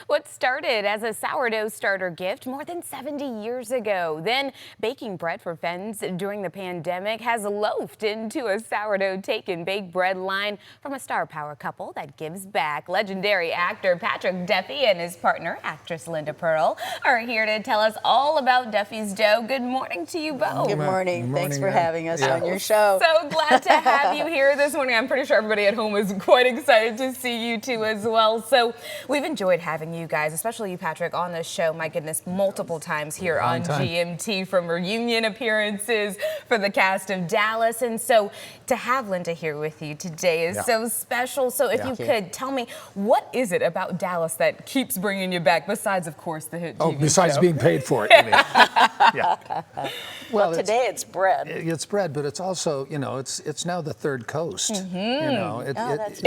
What started as a sourdough starter gift more than 70 years ago, then baking bread for friends during the pandemic, has loafed into a sourdough take and bake bread line from a star power couple that gives back. Legendary actor Patrick Duffy and his partner, actress Linda Purl, are here to tell us all about Duffy's dough. Good morning to you both. Good morning. Thanks for having us on your show. So glad to have you here this morning. I'm pretty sure everybody at home is quite excited to see you two as well. So we've enjoyed having you guys, especially you, Patrick, on this show, my goodness, multiple times here on GMT, from reunion appearances for the cast of Dallas. And so to have Linda here with you today is so special. So if you could tell me, what is it about Dallas that keeps bringing you back, besides, of course, the hit TV show? Besides being paid for it. You mean. Well, today it's bread. It's bread, but it's also, you know, it's now the third coast. You know, it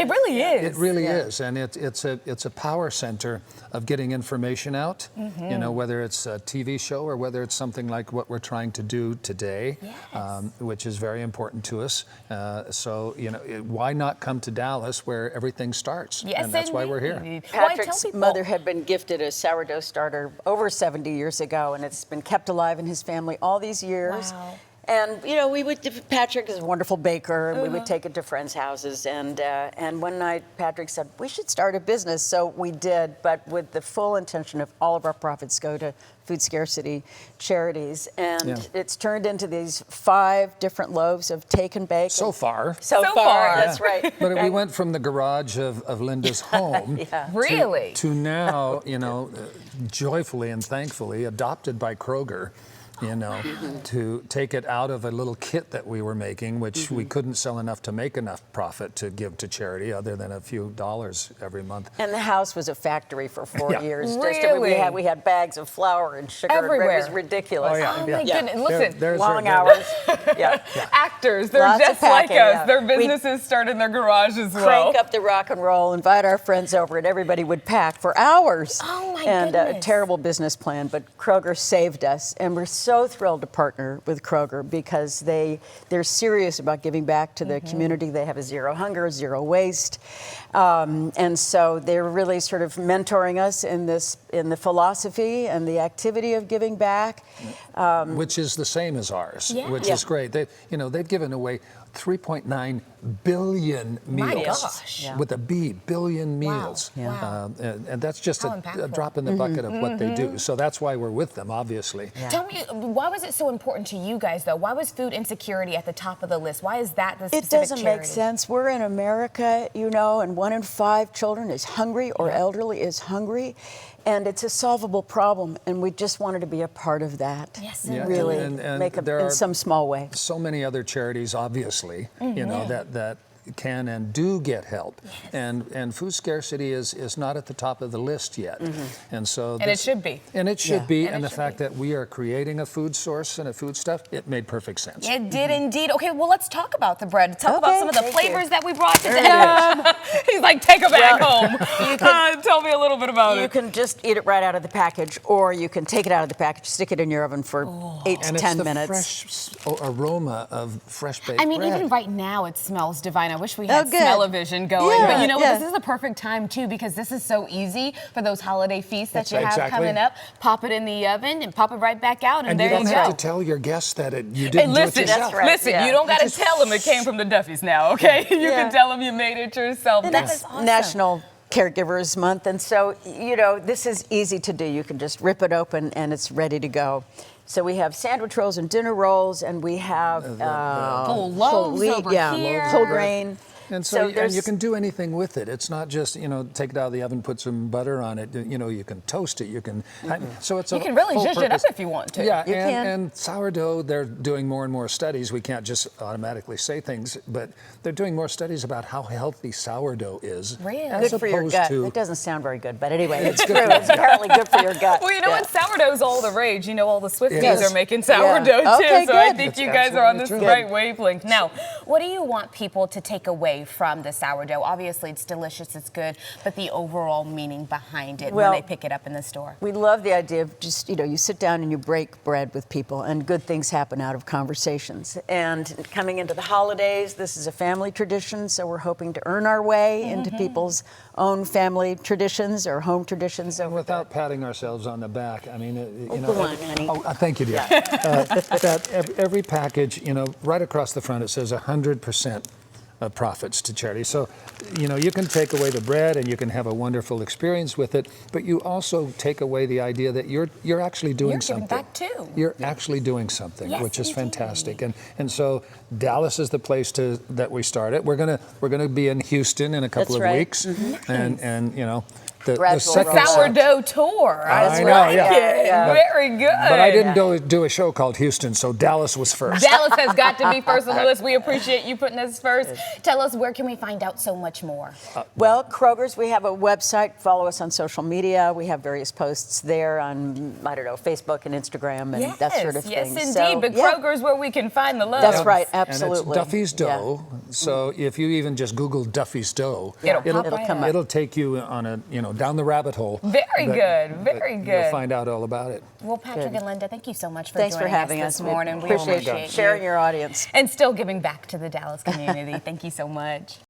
really is. It really is, and it's a power center of getting information out. You know, whether it's a TV show or whether it's something like what we're trying to do today, which is very important to us. So, you know, why not come to Dallas where everything starts? Yes, and that's why we're here. Patrick's mother had been gifted a sourdough starter over 70 years ago, and it's been kept alive in his family all these years. Wow. And, you know, Patrick is a wonderful baker, and we would take it to friends' houses. And one night, Patrick said, we should start a business. So we did, but with the full intention of all of our profits go to food scarcity charities. And it's turned into these 5 different loaves of take and bake. So far, that's right. But we went from the garage of Linda's home to now, you know, joyfully and thankfully adopted by Kroger. You know, to take it out of a little kit that we were making, which we couldn't sell enough to make enough profit to give to charity, other than a few dollars every month. And the house was a factory for 4 years. Really? We had bags of flour and sugar. Everywhere. It was ridiculous. Oh my goodness! Listen, long hours. Actors, they're Lots just of like packing, us. Their businesses start in their garage as well. Crank up the rock and roll, invite our friends over, and everybody would pack for hours. Oh my goodness. And a terrible business plan, but Kroger saved us, and we're so thrilled to partner with Kroger because they're serious about giving back to the community. They have a zero hunger, zero waste, and so they're really sort of mentoring us in the philosophy and the activity of giving back, which is the same as ours, which is great. They've given away 3.9 billion meals with a B, billion meals. And that's just a drop in the bucket of what they do. So that's why we're with them, obviously. Tell me, why was it so important to you guys, though? Why was food insecurity at the top of the list? Why is that the specific charity? It doesn't make sense. We're in America, you know, and 1 in 5 children is hungry or elderly is hungry. And it's a solvable problem, and we just wanted to be a part of that. Yes, really make it in some small way. So many other charities, obviously, you know, that can and do get help, and food scarcity is not at the top of the list yet, and so it should be, and the fact that we are creating a food source and a foodstuff, it made perfect sense. It did indeed. Okay, well, let's talk about the bread. Talk about some of the flavors that we brought today. He's like, take a bag home. Tell me a little bit about it. You can just eat it right out of the package, or you can take it out of the package, stick it in your oven for 8 to 10 minutes. Fresh aroma of fresh baked bread. I mean, even right now, it smells divine. I wish we had smell-o-vision going. But you know what? This is a perfect time, too, because this is so easy for those holiday feasts that you have coming up. Pop it in the oven and pop it right back out, and there you go. And you don't have to tell your guests that you didn't do it yourself. Listen, you don't got to tell them it came from the Duffys now, okay? You can tell them you made it yourself. And that's awesome. National Caregivers Month, and so, you know, this is easy to do. You can just rip it open, and it's ready to go. So we have sandwich rolls and dinner rolls, and we have full loaves over here. Whole grain. And so and you can do anything with it. It's not just, you know, take it out of the oven, put some butter on it. You know, you can toast it. You can. So it's you can really zhuzh it up if you want to. Yeah, and sourdough. They're doing more and more studies. We can't just automatically say things, but they're doing more studies about how healthy sourdough is. Really? Good for your gut. It doesn't sound very good, but anyway, it's true. It's apparently good for your gut. Well, you know what? Sourdough's all the rage. You know, all the Swifties are making sourdough too. So I think you guys are on this right wavelength. Now, what do you want people to take away away from the sourdough? Obviously, it's delicious, it's good, but the overall meaning behind it when they pick it up in the store. We love the idea of just, you sit down and you break bread with people, and good things happen out of conversations. And coming into the holidays, this is a family tradition, so we're hoping to earn our way into people's own family traditions or home traditions. And without patting ourselves on the back, I mean, go on, honey. Thank you, dear. That every package, right across the front, it says 100% of profits to charity. So, you can take away the bread and you can have a wonderful experience with it, but you also take away the idea that you're actually doing something. You're giving back too. You're actually doing something, yes, which is indeed. fantastic. And so Dallas is the place that we started. We're gonna be in Houston in a couple of weeks, and the second sourdough tour. I know, like yeah. Yeah. Very good. But I didn't do a show called Houston, so Dallas was first. Dallas has got to be first on the list. We appreciate you putting us first. Tell us, where can we find out so much more? Well, Kroger's, we have a website. Follow us on social media. We have various posts there on, Facebook and Instagram and that sort of thing. Yes, indeed. So, but Kroger's where we can find the love. That's right, absolutely. And it's Duffy's Dough. So if you even just Google Duffy's Dough, it'll come up. It'll take you on a down the rabbit hole. Very good, very good. You'll find out all about it. Well, Patrick and Linda, thank you so much for Thanks joining for having us this morning. We appreciate appreciate sharing you. your audience. And still giving back to the Dallas community. Thank you so much.